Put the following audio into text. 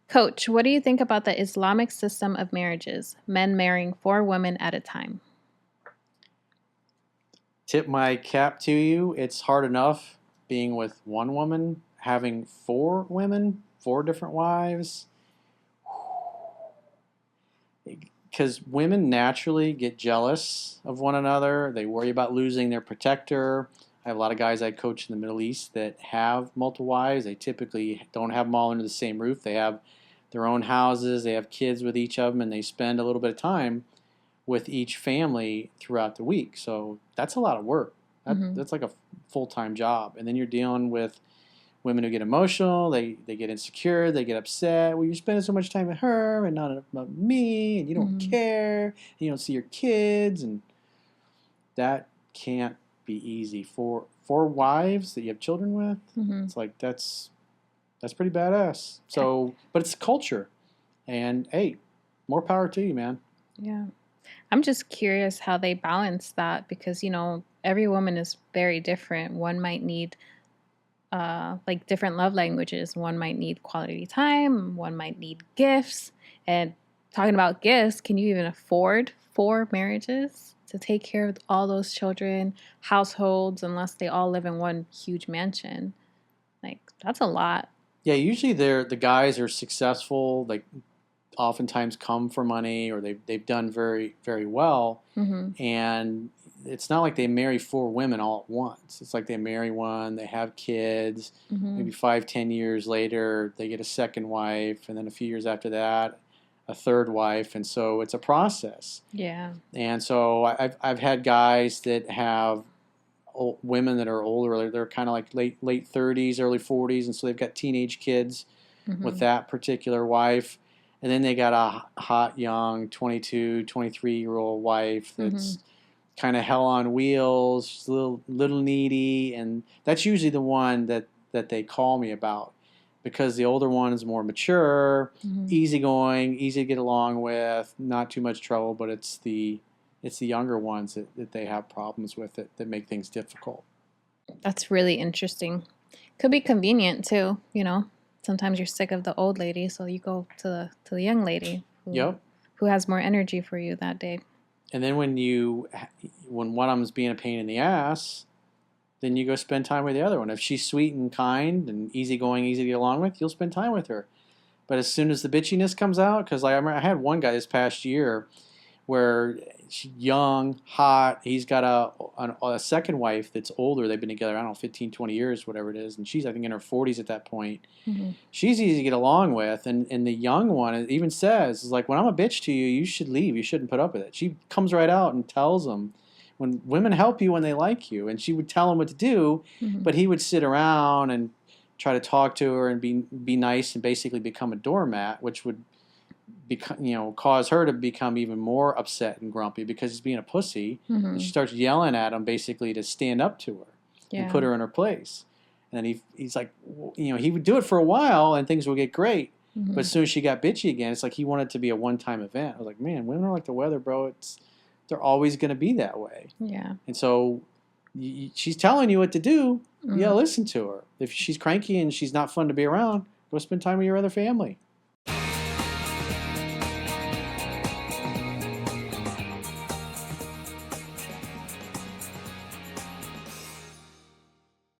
Coach, what do you think about the Islamic system of marriages? Men marrying 4 women at a time. Tip my cap to you. It's hard enough being with one woman, having 4 women, 4 different wives. Because women naturally get jealous of one another. They worry about losing their protector. I have a lot of guys I coach in the Middle East that have multiple wives. They typically don't have them all under the same roof. They have their own houses. They have kids with each of them, and they spend a little bit of time with each family throughout the week. So that's a lot of work. That's like a full-time job. And then you're dealing with women who get emotional, they get insecure, they get upset. Well, you're spending so much time with her and not about me, and you don't care, and you don't see your kids, and that can't be easy. Four wives that you have children with, it's like that's pretty badass. So, but it's culture, and hey, more power to you, man. Yeah. I'm just curious how they balance that because, every woman is very different. One might need like different love languages. One might need quality time. One might need gifts. And talking about gifts, can you even afford 4 marriages to take care of all those children, households, unless they all live in one huge mansion? Like, that's a lot. Yeah, usually the guys are successful. Like oftentimes come for money or they've done very, very well. And it's not like they marry 4 women all at once. It's like they marry one, they have kids, maybe 5, 10 years later, they get a second wife, and then a few years after that, a third wife. And so it's a process. Yeah. And so I've had guys that have women that are older, they're kind of like late 30s, early 40s, and so they've got teenage kids with that particular wife. And then they got a hot, young 22, 23-year-old wife that's kind of hell on wheels, she's a little needy, and that's usually the one that they call me about because the older one is more mature, easygoing, easy to get along with, not too much trouble, but it's the younger ones that they have problems with that make things difficult. That's really interesting. Could be convenient too, Sometimes you're sick of the old lady, so you go to the young lady who has more energy for you that day. And then when one of them's being a pain in the ass, then you go spend time with the other one. If she's sweet and kind and easygoing, easy to get along with, you'll spend time with her. But as soon as the bitchiness comes out, because I remember I had one guy this past year where she's young, hot. He's got a second wife that's older. They've been together, I don't know, 15, 20 years, whatever it is. And she's, I think, in her 40s at that point. She's easy to get along with. And the young one even says, is like, when I'm a bitch to you, you should leave. You shouldn't put up with it. She comes right out and tells him, when women help you when they like you. And she would tell him what to do, but he would sit around and try to talk to her and be nice and basically become a doormat, which would cause her to become even more upset and grumpy because he's being a pussy. And she starts yelling at him basically to stand up to her and put her in her place. And then he's like, he would do it for a while and things would get great. But as soon as she got bitchy again, it's like he wanted it to be a one-time event. I was like, man, women are like the weather, bro. They're always going to be that way. Yeah. And so she's telling you what to do. Yeah, listen to her. If she's cranky and she's not fun to be around, go spend time with your other family.